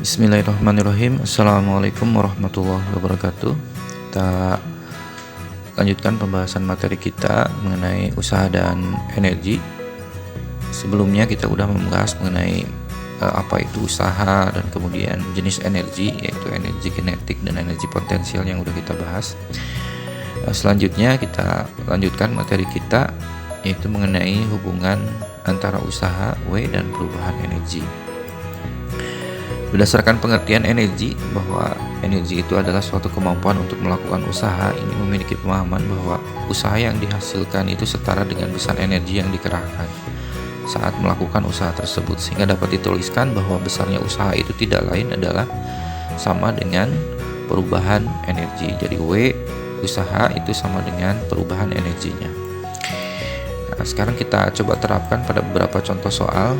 Bismillahirrahmanirrahim. Assalamualaikum warahmatullahi wabarakatuh. Kita lanjutkan pembahasan materi kita mengenai usaha dan energi. Sebelumnya kita sudah membahas mengenai apa itu usaha dan kemudian jenis energi, yaitu energi kinetik dan energi potensial yang sudah kita bahas. Selanjutnya kita lanjutkan materi kita, yaitu mengenai hubungan antara usaha W dan perubahan energi. Berdasarkan pengertian energi, bahwa energi itu adalah suatu kemampuan untuk melakukan usaha, ini memiliki pemahaman bahwa usaha yang dihasilkan itu setara dengan besar energi yang dikerahkan saat melakukan usaha tersebut, sehingga dapat dituliskan bahwa besarnya usaha itu tidak lain adalah sama dengan perubahan energi. Jadi W usaha itu sama dengan perubahan energinya. Nah, sekarang kita coba terapkan pada beberapa contoh soal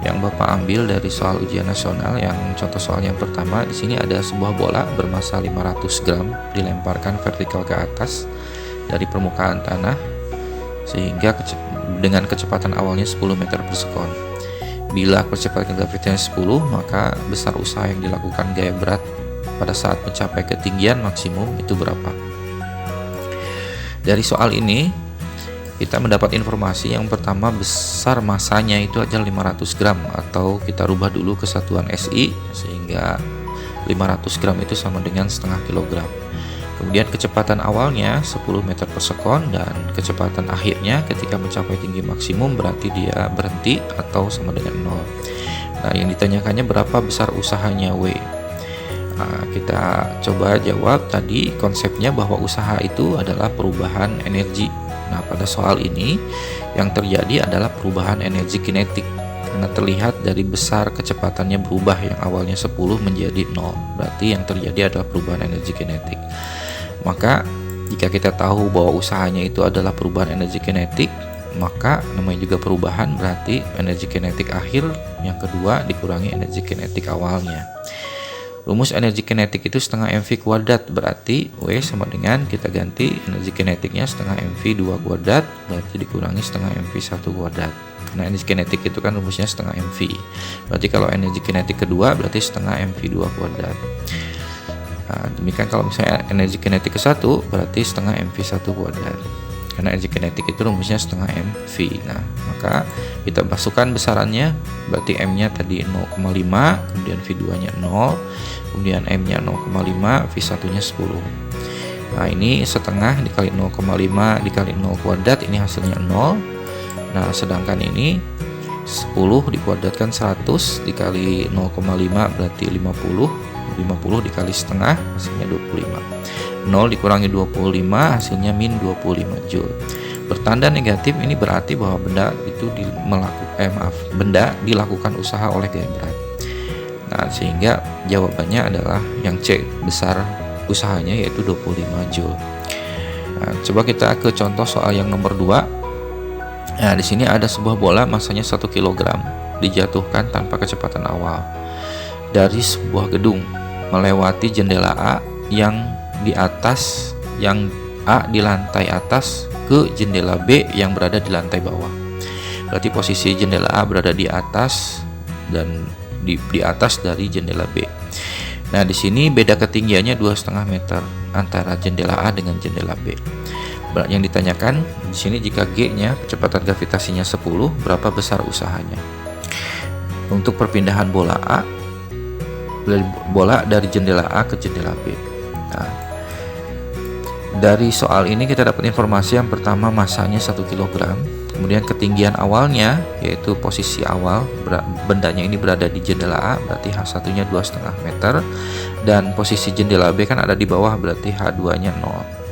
yang Bapak ambil dari soal ujian nasional. Yang contoh soal yang pertama, di sini ada sebuah bola bermassa 500 gram dilemparkan vertikal ke atas dari permukaan tanah sehingga dengan kecepatan awalnya 10 meter per sekon. Bila percepatan gravitasinya 10, maka besar usaha yang dilakukan gaya berat pada saat mencapai ketinggian maksimum itu berapa? Dari soal ini kita mendapat informasi yang pertama, besar masanya itu adalah 500 gram, atau kita rubah dulu ke satuan SI sehingga 500 gram itu sama dengan setengah kilogram. Kemudian kecepatan awalnya 10 meter per sekon dan kecepatan akhirnya ketika mencapai tinggi maksimum berarti dia berhenti atau sama dengan 0. Nah, yang ditanyakannya berapa besar usahanya W. Nah, kita coba jawab tadi konsepnya bahwa usaha itu adalah perubahan energi. Nah, pada soal ini yang terjadi adalah perubahan energi kinetik karena terlihat dari besar kecepatannya berubah yang awalnya 10 menjadi 0. Berarti yang terjadi adalah perubahan energi kinetik. Maka jika kita tahu bahwa usahanya itu adalah perubahan energi kinetik, maka namanya juga perubahan, berarti energi kinetik akhir yang kedua dikurangi energi kinetik awalnya. Rumus energi kinetik itu setengah mv kuadrat, berarti W sama dengan, kita ganti energi kinetiknya setengah mv 2 kuadrat, berarti dikurangi setengah mv 1 kuadrat. Karena energi kinetik itu kan rumusnya setengah mv, berarti kalau energi kinetik kedua berarti setengah mv 2 kuadrat. Nah, demikian kalau misalnya energi kinetik ke 1 berarti setengah mv 1 kuadrat, karena energi kinetik itu rumusnya setengah mv. Nah, maka kita masukkan besarannya, berarti M nya tadi 0,5, kemudian V2 nya 0, kemudian M nya 0,5, V1 nya 10. Nah, ini setengah dikali 0,5 dikali 0 kuadrat, ini hasilnya 0. Nah, sedangkan ini 10 dikuadratkan 100 dikali 0,5 berarti 50 dikali setengah hasilnya 25. 0 dikurangi 25 hasilnya min 25 Joule. Bertanda negatif ini berarti bahwa benda itu benda dilakukan usaha oleh gaya berat. Nah, sehingga jawabannya adalah yang C, besar usahanya, yaitu 25 Joule. Nah, coba kita ke contoh soal yang nomor 2. Nah, di sini ada sebuah bola massanya 1 kg dijatuhkan tanpa kecepatan awal dari sebuah gedung melewati jendela A yang di atas, yang A di lantai atas, ke jendela B yang berada di lantai bawah. Berarti posisi jendela A berada di atas dan di atas dari jendela B. Nah, di sini beda ketinggiannya 2,5 meter antara jendela A dengan jendela B. Yang ditanyakan di sini, jika G-nya kecepatan gravitasinya 10, berapa besar usahanya? Untuk perpindahan bola dari jendela A ke jendela B. Nah, dari soal ini kita dapat informasi yang pertama, masanya 1 kg, kemudian ketinggian awalnya, yaitu posisi awal bendanya ini berada di jendela A, berarti H1 nya 2,5 meter, dan posisi jendela B kan ada di bawah, berarti H2 nya 0.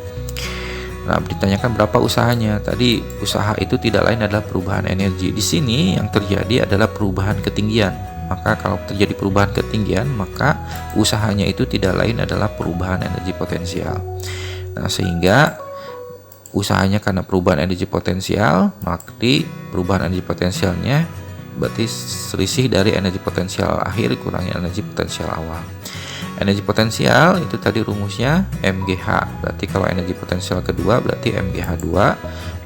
Nah, ditanyakan berapa usahanya. Tadi usaha itu tidak lain adalah perubahan energi. Di sini yang terjadi adalah perubahan ketinggian. Maka kalau terjadi perubahan ketinggian, maka usahanya itu tidak lain adalah perubahan energi potensial. Nah, sehingga usahanya karena perubahan energi potensial, maka perubahan energi potensialnya berarti selisih dari energi potensial akhir kurangi energi potensial awal. Energi potensial itu tadi rumusnya MGH, berarti kalau energi potensial kedua berarti MGH2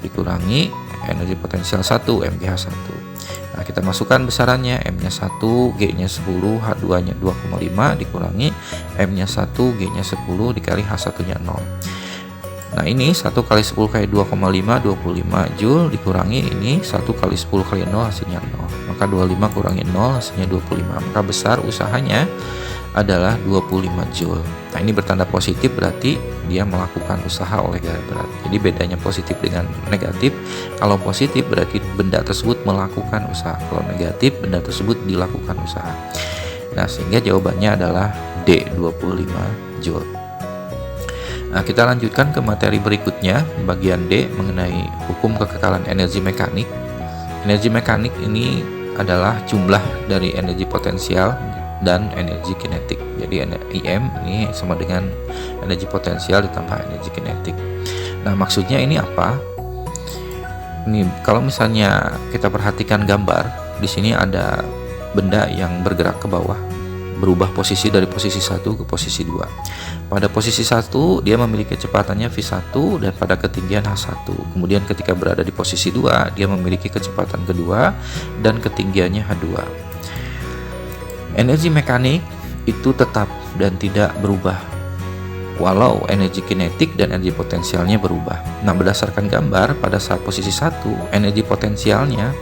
dikurangi energi potensial 1 MGH1. Nah, kita masukkan besarannya, M-nya 1, G-nya 10, H2-nya 2,5 dikurangi M-nya 1, G-nya 10 dikali H1-nya 0. Nah, ini 1 kali 10 kali 2,5 25 Joule dikurangi ini 1 kali 10 kali 0 hasilnya 0. Maka 25 kurangi 0 hasilnya 25. Maka besar usahanya adalah 25 Joule. Nah, ini bertanda positif berarti dia melakukan usaha oleh gaya berat. Jadi bedanya positif dengan negatif, kalau positif berarti benda tersebut melakukan usaha, kalau negatif benda tersebut dilakukan usaha. Nah, sehingga jawabannya adalah D, 25 Joule. Nah, kita lanjutkan ke materi berikutnya, bagian D mengenai hukum kekekalan energi mekanik. Energi mekanik ini adalah jumlah dari energi potensial dan energi kinetik. Jadi IM ini sama dengan energi potensial ditambah energi kinetik. Nah, maksudnya ini apa? Ini kalau misalnya kita perhatikan gambar, di sini ada benda yang bergerak ke bawah, berubah posisi dari posisi 1 ke posisi 2. Pada posisi 1 dia memiliki kecepatannya V1 dan pada ketinggian H1. Kemudian ketika berada di posisi 2 dia memiliki kecepatan kedua dan ketinggiannya H2. Energi mekanik itu tetap dan tidak berubah walau energi kinetik dan energi potensialnya berubah. Nah, berdasarkan gambar pada saat posisi 1 energi potensialnya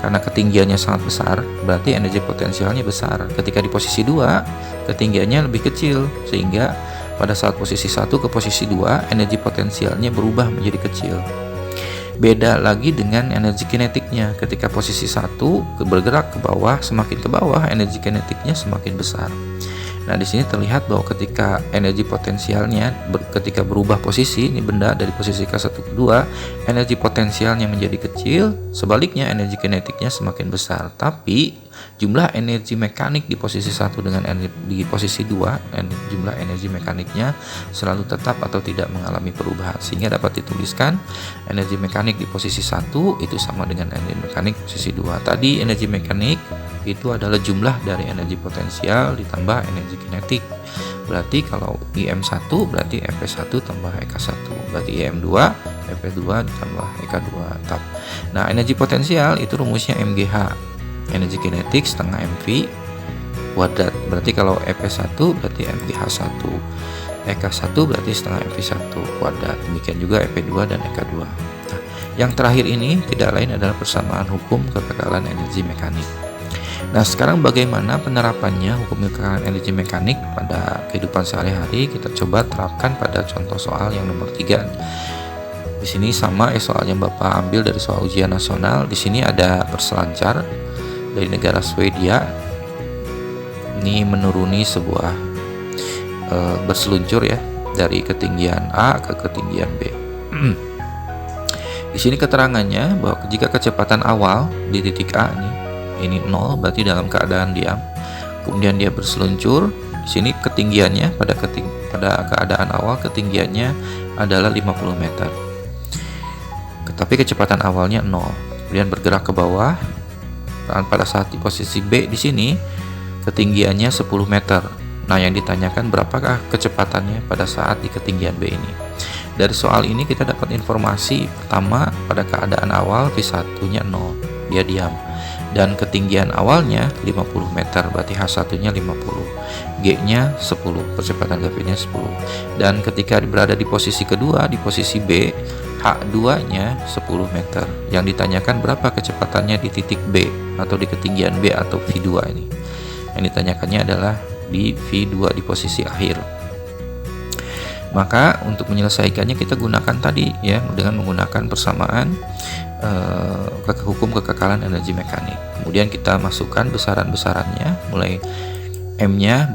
karena ketinggiannya sangat besar, berarti energi potensialnya besar. Ketika di posisi 2, ketinggiannya lebih kecil, sehingga pada saat posisi 1 ke posisi 2, energi potensialnya berubah menjadi kecil. Beda lagi dengan energi kinetiknya. Ketika posisi 1 bergerak ke bawah, semakin ke bawah energi kinetiknya semakin besar. Nah, di sini terlihat bahwa ketika energi potensialnya ketika berubah posisi, ini benda dari posisi ke 1 ke 2, energi potensialnya menjadi kecil, sebaliknya energi kinetiknya semakin besar. Tapi jumlah energi mekanik di posisi 1 dengan di posisi 2, jumlah energi mekaniknya selalu tetap atau tidak mengalami perubahan, sehingga dapat dituliskan energi mekanik di posisi 1 itu sama dengan energi mekanik posisi 2. Tadi energi mekanik itu adalah jumlah dari energi potensial ditambah energi kinetik. Berarti kalau IM1 berarti EP1 tambah EK1, berarti IM2 EP2 ditambah EK2. Nah, energi potensial itu rumusnya MGH, energi kinetik setengah MV kuadrat. Berarti kalau EP1 berarti MGH1, EK1 berarti setengah MV1 kuadrat. Demikian juga EP2 dan EK2. Nah, yang terakhir ini tidak lain adalah persamaan hukum kekekalan energi mekanik. Nah, sekarang bagaimana penerapannya hukum kekekalan energi mekanik pada kehidupan sehari-hari? Kita coba terapkan pada contoh soal yang nomor 3. Di sini sama soal yang Bapak ambil dari soal ujian nasional. Di sini ada perselancar dari negara Swedia. Ini menuruni sebuah berseluncur ya, dari ketinggian A ke ketinggian B. Di sini keterangannya bahwa jika kecepatan awal di titik A ini 0, berarti dalam keadaan diam. Kemudian dia berseluncur. Di sini ketinggiannya pada keadaan awal ketinggiannya adalah 50 meter. Tetapi kecepatan awalnya 0. Kemudian bergerak ke bawah. Dan pada saat di posisi B di sini ketinggiannya 10 meter. Nah, yang ditanyakan berapakah kecepatannya pada saat di ketinggian B ini. Dari soal ini kita dapat informasi pertama pada keadaan awal V1-nya 0, dia diam. Dan ketinggian awalnya 50 meter, berarti H1-nya 50, G-nya 10, kecepatan gravitasinya 10. Dan ketika berada di posisi kedua, di posisi B, H2-nya 10 meter. Yang ditanyakan berapa kecepatannya di titik B atau di ketinggian B atau V2 ini. Yang ditanyakannya adalah di V2 di posisi akhir. Maka untuk menyelesaikannya kita gunakan tadi ya, dengan menggunakan persamaan hukum kekekalan energi mekanik. Kemudian kita masukkan besaran-besarannya, mulai M-nya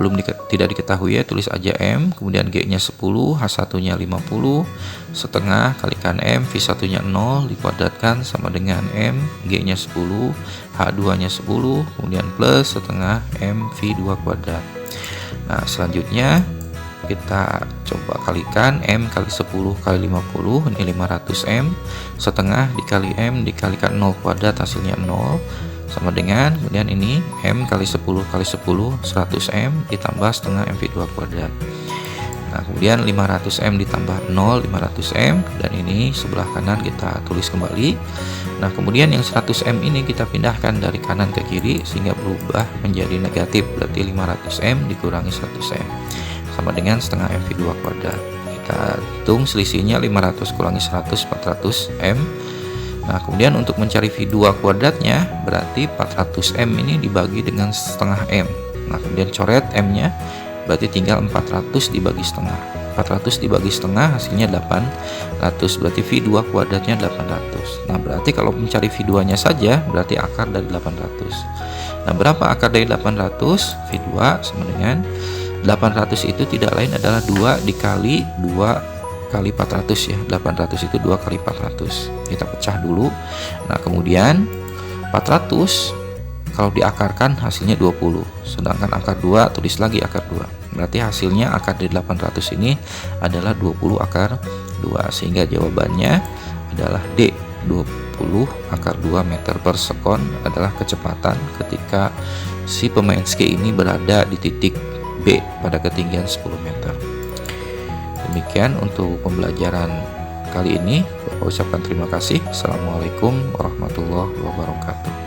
tidak diketahui ya, tulis aja M, kemudian G-nya 10, H1-nya 50, setengah kalikan M, V1-nya 0 dikuadratkan sama dengan M, G-nya 10, H2-nya 10, kemudian plus setengah M V2 kuadrat. Nah, selanjutnya kita coba kalikan M kali 10 kali 50, ini 500 M, setengah dikali M dikalikan 0 kuadrat hasilnya 0 sama dengan, kemudian ini M kali 10 kali 10 100 M ditambah setengah MV2 kuadrat. Nah, kemudian 500M ditambah 0, 500M, dan ini sebelah kanan kita tulis kembali. Nah, kemudian yang 100M ini kita pindahkan dari kanan ke kiri sehingga berubah menjadi negatif, berarti 500M dikurangi 100M sama dengan setengah MV2 kuadrat. Kita hitung selisihnya 500 kurangi 100, 400M. Nah, kemudian untuk mencari V2 kuadratnya berarti 400M ini dibagi dengan setengah M. Nah, kemudian coret M-nya, berarti tinggal 400 dibagi setengah. 400 dibagi setengah hasilnya 800, berarti V2 kuadratnya 800. Nah, berarti kalau mencari V2 nya saja berarti akar dari 800. Nah, berapa akar dari 800? V2 sama dengan 800 itu tidak lain adalah 2 dikali 2 kali 400 ya. 800 itu 2 kali 400. Kita pecah dulu. Nah, kemudian 400 kalau diakarkan hasilnya 20, sedangkan akar 2 tulis lagi akar 2. Berarti hasilnya akar dari 800 ini adalah 20 akar 2, sehingga jawabannya adalah D. 20 akar 2 meter per sekon adalah kecepatan ketika si pemain ski ini berada di titik B pada ketinggian 10 meter. Demikian untuk pembelajaran kali ini. Bapak ucapkan terima kasih. Assalamualaikum warahmatullahi wabarakatuh.